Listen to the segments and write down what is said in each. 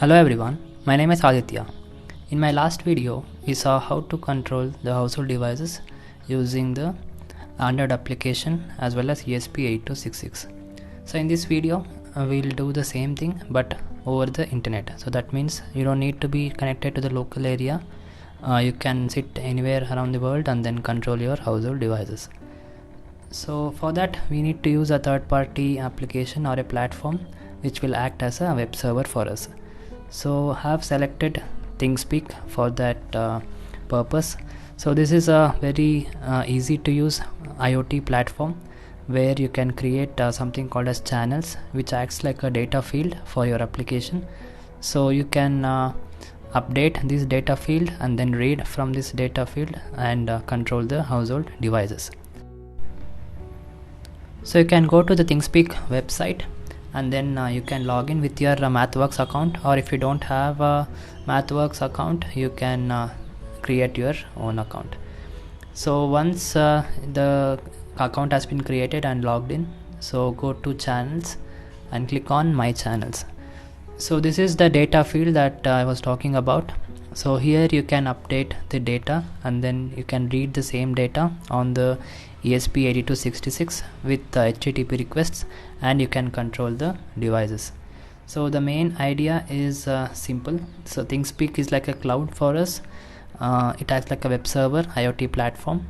Hello everyone, my name is Aditya. In my last video, we saw how to control the household devices using the Andriod application as well as Esp8266. So in this video, we'll do the same thing but over the internet. So that means you don't need to be connected to the local area. You can sit anywhere around the world and then control your household devices. So for that, we need to use a third-party application or a platform which will act as a web server for us. So I have selected Thingspeak for that purpose. So this is a very easy to use IoT platform where you can create something called as channels, which acts like a data field for your application. So you can update this data field and then read from this data field and control the household devices. So you can go to the Thingspeak website and then you can log in with your MathWorks account, or if you don't have a MathWorks account, you can create your own account. So once the account has been created and logged in, so go to channels and click on my channels. So this is the data field that I was talking about. So here you can update the data and then you can read the same data on the Esp8266 with HTTP requests, and you can control the devices. So the main idea is simple. So Thingspeak is like a cloud for us. It acts like a web server IoT platform.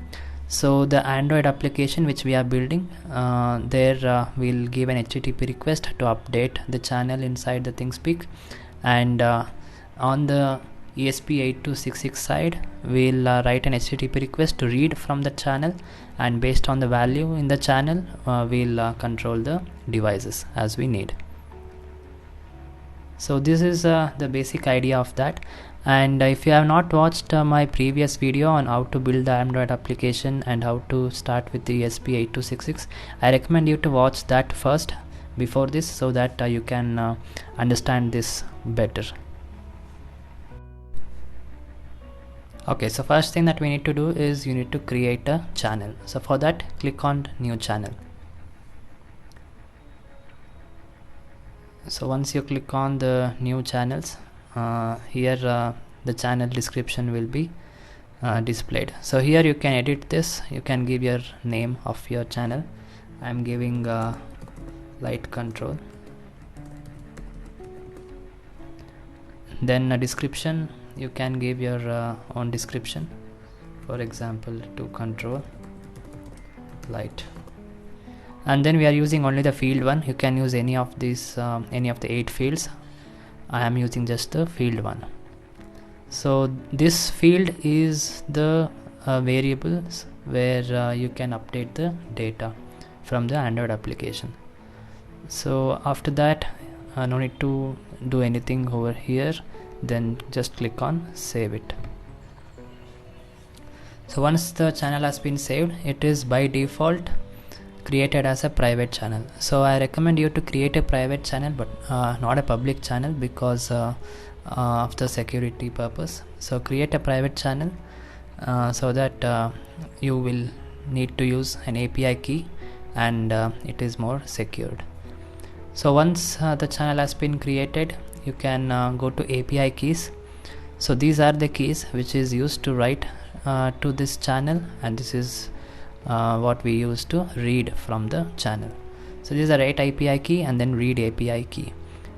So the Android application which we are building, we'll give an HTTP request to update the channel inside the Thingspeak, and on the Esp8266 side we'll write an HTTP request to read from the channel, and based on the value in the channel we'll control the devices as we need. So this is the basic idea of that. And if you have not watched my previous video on how to build the Android application and how to start with the Esp8266, I recommend you to watch that first before this, so that you can understand this better. Okay, so first thing that we need to do is you need to create a channel. So for that, click on new channel. So once you click on the new channels, here the channel description will be displayed. So here you can edit this. You can give your name of your channel. I'm giving light control. Then a description, you can give your own description. For example, to control light. And then we are using only the field one. You can use any of these, any of the 8 fields. I am using just the field one. So this field is the variables where you can update the data from the Android application. So after that, no need to do anything over here. Then just click on save it. So once the channel has been saved, it is by default created as a private channel. So I recommend you to create a private channel but not a public channel, because of the security purpose. So create a private channel so that you will need to use an API key and it is more secured. So once the channel has been created, you can go to API keys. So these are the keys which is used to write to this channel, and this is what we use to read from the channel. So this is a write API key and then read API key.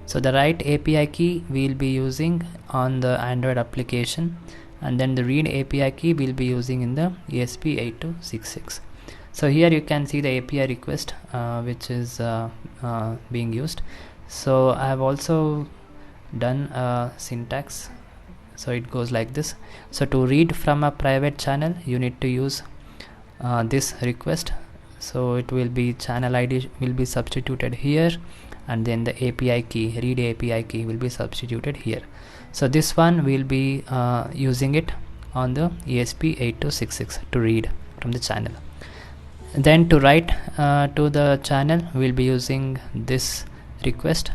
So the write API key we'll be using on the Android application, and then the read API key we'll be using in the Esp8266. So here you can see the API request which is being used. So I have also done a syntax. So it goes like this. So to read from a private channel, you need to use this request. So it will be channel ID will be substituted here, and then the API key, read API key, will be substituted here. So this one will be using it on the Esp8266 to read from the channel. Then to write to the channel, we'll be using this request.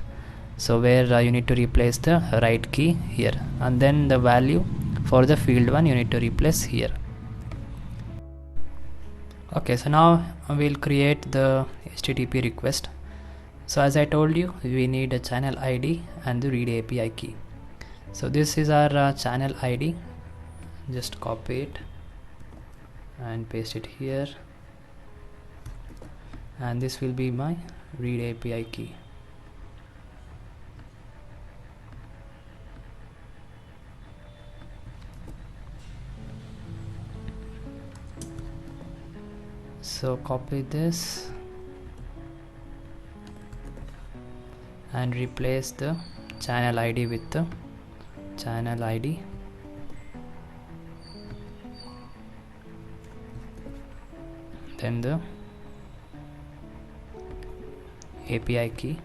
So where you need to replace the write key here, and then the value for the field one you need to replace here. Okay, so now we'll create the HTTP request. So as I told you, we need a channel ID and the read API key. So this is our channel ID. Just copy it and paste it here, and this will be my read API key. So copy this and replace the channel ID with the channel ID, then the API key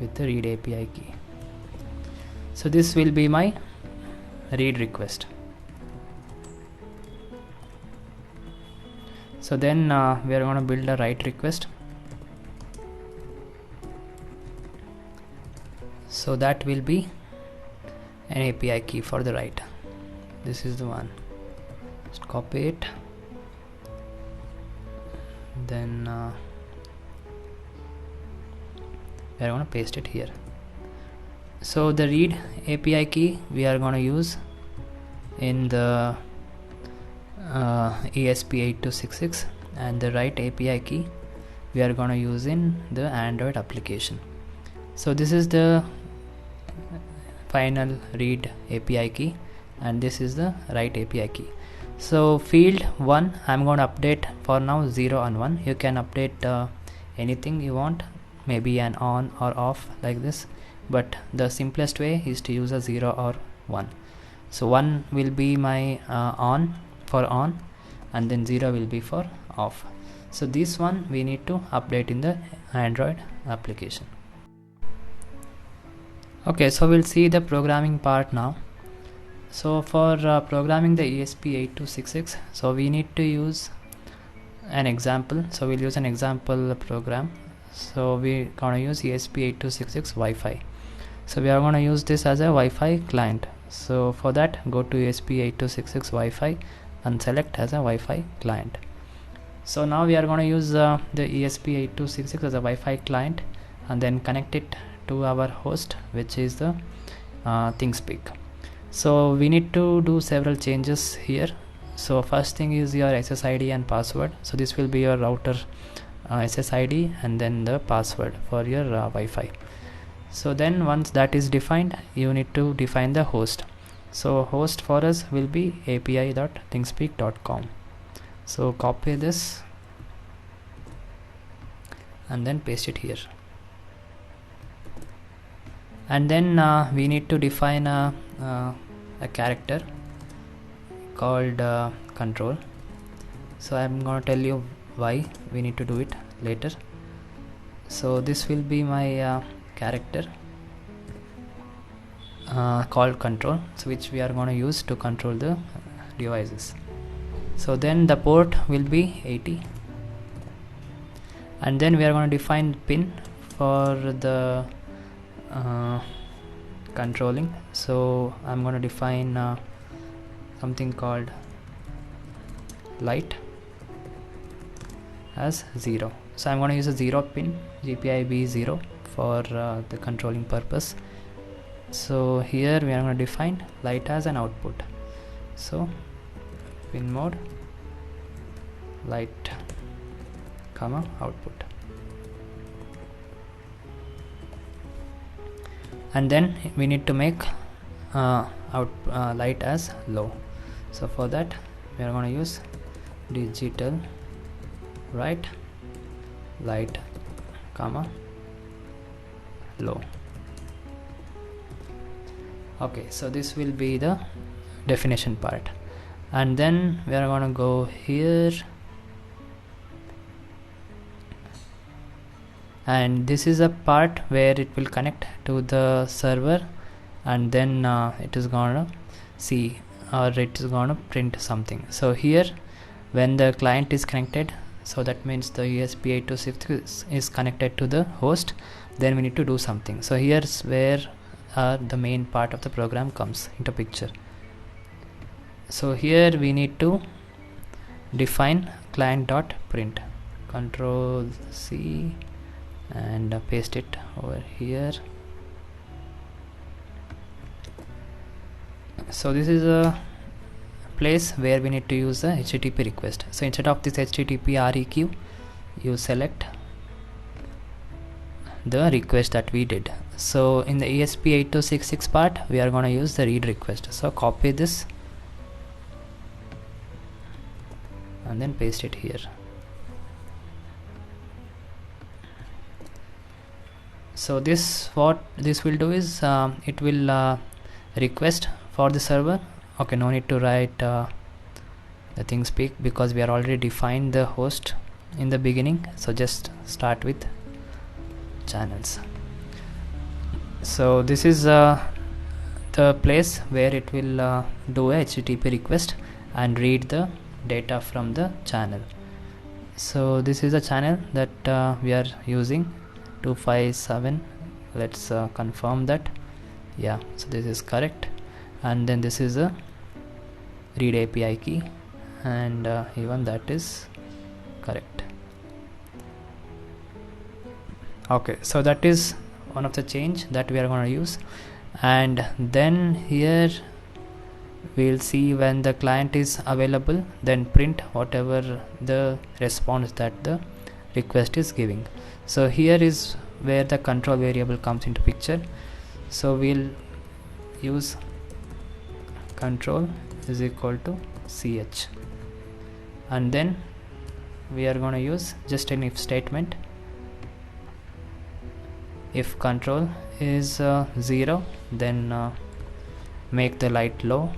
with the read API key. So this will be my read request. So then we are going to build a write request. So that will be an API key for the write. This is the one. Just copy it, then we are going to paste it here. So the read API key we are going to use in the Esp8266, and the write API key we are going to use in the Android application. So this is the final read API key, and this is the write API key. So field 1 I'm going to update for now 0 and 1. You can update anything you want, maybe an on or off like this, but the simplest way is to use a 0 or 1. So 1 will be my on for on, and then 0 will be for off. So this one we need to update in the Android application. Okay, so we'll see the programming part now. So for programming the Esp8266, so we need to use an example. So we'll use an example program. So we're gonna use Esp8266 Wi-Fi. So we are gonna use this as a Wi-Fi client. So for that, go to Esp8266 Wi-Fi and select as a Wi-Fi client. So now we are going to use the Esp8266 as a Wi-Fi client, and then connect it to our host, which is the Thingspeak. So we need to do several changes here. So first thing is your SSID and password. So this will be your router SSID and then the password for your Wi-Fi. So then once that is defined, you need to define the host. So host for us will be api.thingspeak.com. So copy this and then paste it here, and then we need to define a character called control. So I'm going to tell you why we need to do it later. So this will be my character called control, so which we are going to use to control the devices. So then the port will be 80, and then we are going to define pin for the controlling. So I'm going to define something called light as 0. So I'm going to use a 0 pin, GPIB 0, for the controlling purpose. So here we are going to define light as an output. So pin mode light comma output, and then we need to make light as low. So for that we are going to use digital write light comma low. Okay, so this will be the definition part, and then we are going to go here, and this is a part where it will connect to the server, and then it is gonna see, or it is gonna print something. So here when the client is connected, so that means the Esp8266 is connected to the host, then we need to do something. So here's where the main part of the program comes into picture. So here we need to define client.print, Control C and paste it over here, So this is a place where we need to use the HTTP request. So instead of this HTTP REQ, you select the request that we did. So in the ESP8266 part, we are going to use the read request. So copy this and then paste it here. So this, what this will do is it will request for the server. Okay, no need to write the Thingspeak because we are already defined the host in the beginning. So just start with channels. So this is the place where it will do a HTTP request and read the data from the channel. So this is a channel that we are using, 257. Let's confirm that. Yeah, so this is correct. And then this is a read API key, and even that is correct. Okay, so that is one of the change that we are going to use. And then here we'll see when the client is available, then print whatever the response that the request is giving. So here is where the control variable comes into picture. So we'll use control is equal to ch, and then we are going to use just an if statement. If control is 0, then make the light low,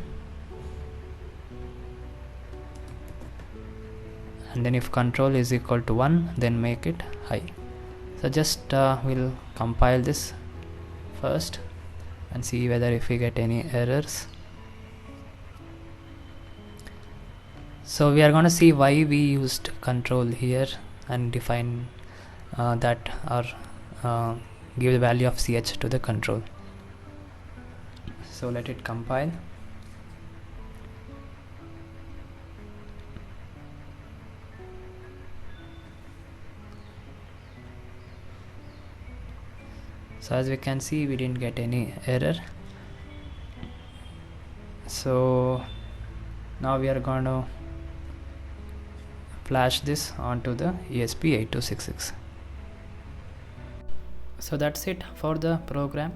and then if control is equal to 1, then make it high. So just we'll compile this first and see whether if we get any errors. So we are going to see why we used control here and define that, or give the value of ch to the control. So let it compile. So as we can see, we didn't get any error. So now we are going to flash this onto the ESP8266. So that's it for the program.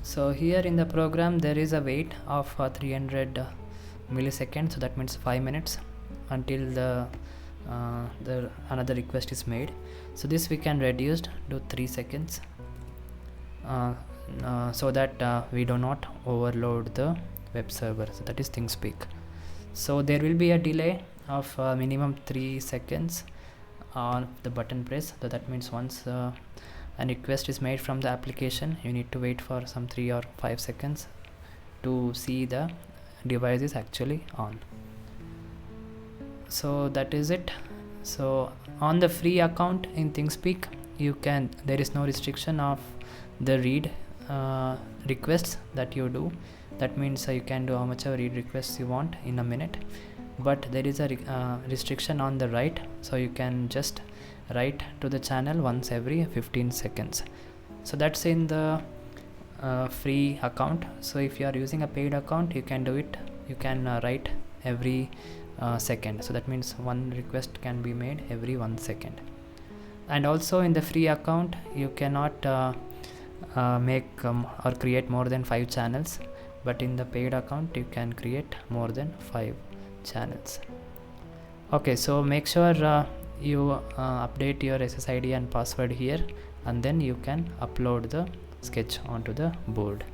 So here in the program there is a wait of 300 milliseconds, so that means 5 minutes until the another request is made. So this we can reduce to 3 seconds so that we do not overload the web server, so that is Thingspeak. So there will be a delay of minimum 3 seconds on the button press. So that means once a request is made from the application, you need to wait for some 3 or 5 seconds to see the device is actually on. So that is it. So on the free account in Thingspeak, there is no restriction of the read requests that you do. That means you can do how much of read requests you want in a minute, but there is a restriction on the write. So you can just write to the channel once every 15 seconds. So that's in the free account. So if you are using a paid account, you can do it, you can write every second. So that means one request can be made every 1 second. And also in the free account, you cannot make or create more than 5 channels, but in the paid account you can create more than 5 channels. Okay, so make sure you update your SSID and password here, and then you can upload the sketch onto the board.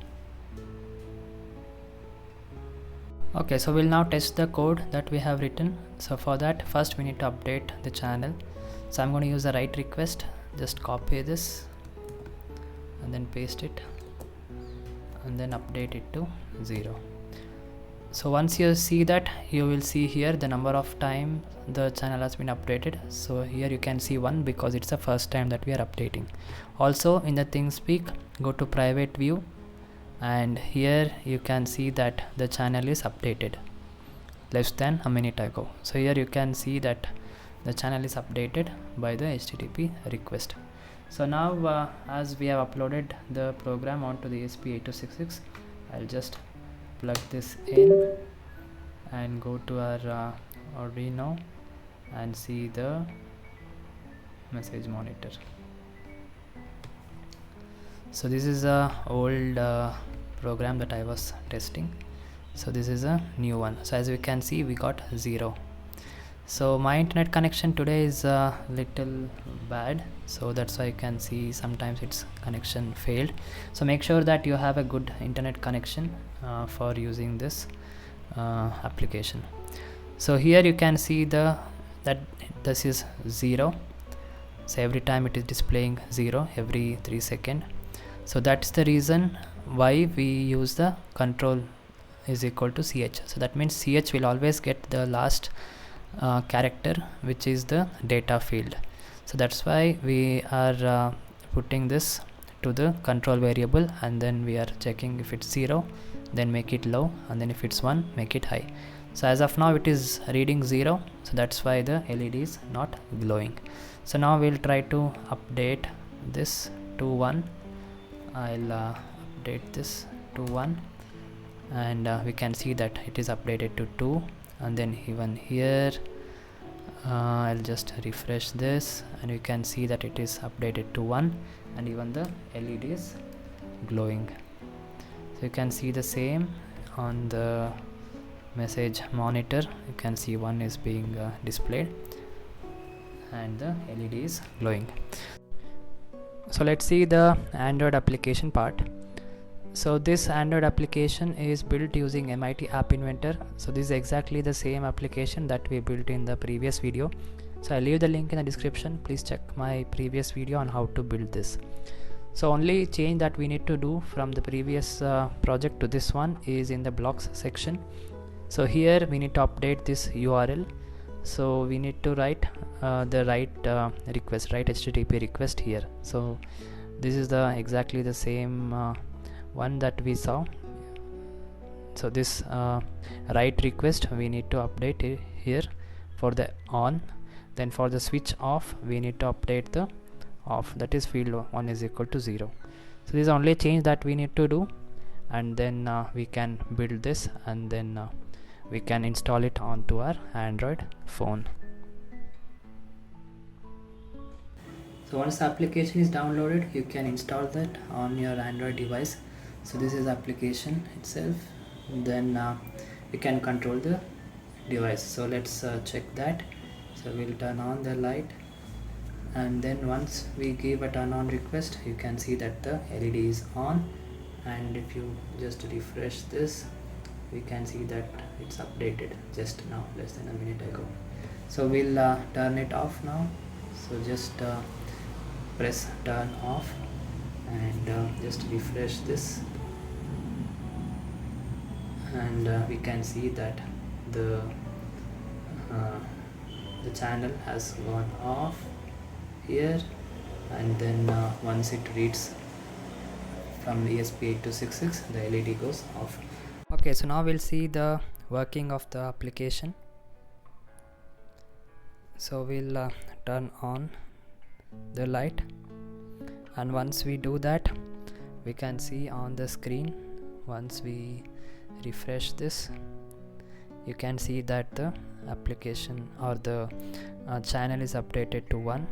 Okay, so we'll now test the code that we have written. So for that, first we need to update the channel. So I'm going to use the write request. Just copy this and then paste it and then update it to 0. So once you see that, you will see here the number of time the channel has been updated. So here you can see 1 because it's the first time that we are updating. Also in the Thingspeak, go to private view, and here you can see that the channel is updated less than a minute ago. So here you can see that the channel is updated by the HTTP request. So now as we have uploaded the program onto the ESP8266, I'll just plug this in and go to our Arduino and see the message monitor. So this is a old program that I was testing, so this is a new one. So as we can see, we got 0. So my internet connection today is a little bad, so that's why you can see sometimes its connection failed. So make sure that you have a good internet connection for using this application. So here you can see that this is 0. So every time it is displaying 0 every 3 seconds. So that's the reason why we use the control is equal to ch. So that means ch will always get the last character, which is the data field. So that's why we are putting this to the control variable, and then we are checking if it's 0, then make it low, and then if it's 1, make it high. So as of now it is reading 0, so that's why the LED is not glowing. So now we'll try to update this to 1. I'll update this to 1, and we can see that it is updated to 2, and then even here I'll just refresh this, and you can see that it is updated to 1, and even the LED is glowing. So you can see the same on the message monitor. You can see 1 is being displayed and the LED is glowing. So let's see the Android application part. So this Android application is built using MIT App Inventor. So this is exactly the same application that we built in the previous video. So I'll leave the link in the description. Please check my previous video on how to build this. So only change that we need to do from the previous project to this one is in the blocks section. So here we need to update this URL. So we need to write the right request, right HTTP request here. So this is the exactly the same one that we saw. So this write request we need to update it here for the on. Then for the switch off we need to update the off, that is field 1 is equal to 0. So this is only change that we need to do, and then we can build this, and then we can install it onto our Android phone. So once the application is downloaded, you can install that on your Android device. So this is the application itself. Then you can control the device. So let's check that. So we'll turn on the light, and then once we give a turn on request, you can see that the LED is on, and if you just refresh this, we can see that it's updated just now, less than a minute ago. So we'll turn it off now. So just press turn off and just refresh this, and we can see that the channel has gone off here, and then once it reads from Esp8266, the LED goes off. Okay, so now we'll see the working of the application. So we'll turn on the light, and once we do that, we can see on the screen, once we refresh this, you can see that the application or the channel is updated to 1,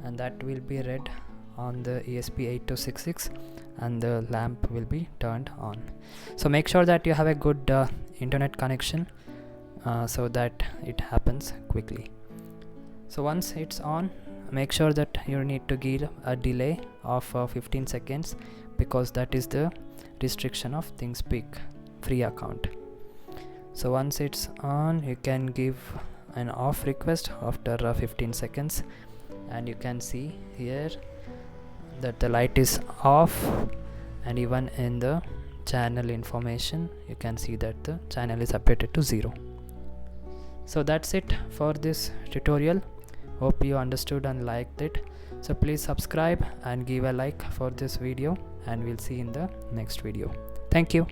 and that will be read on the Esp8266, and the lamp will be turned on. So make sure that you have a good internet connection so that it happens quickly. So once it's on, make sure that you need to give a delay of 15 seconds, because that is the restriction of Thingspeak free account. So once it's on, you can give an off request after 15 seconds, and you can see here that the light is off, and even in the channel information you can see that the channel is updated to 0. So that's it for this tutorial. Hope you understood and liked it. So please subscribe and give a like for this video, and we'll see in the next video. Thank you.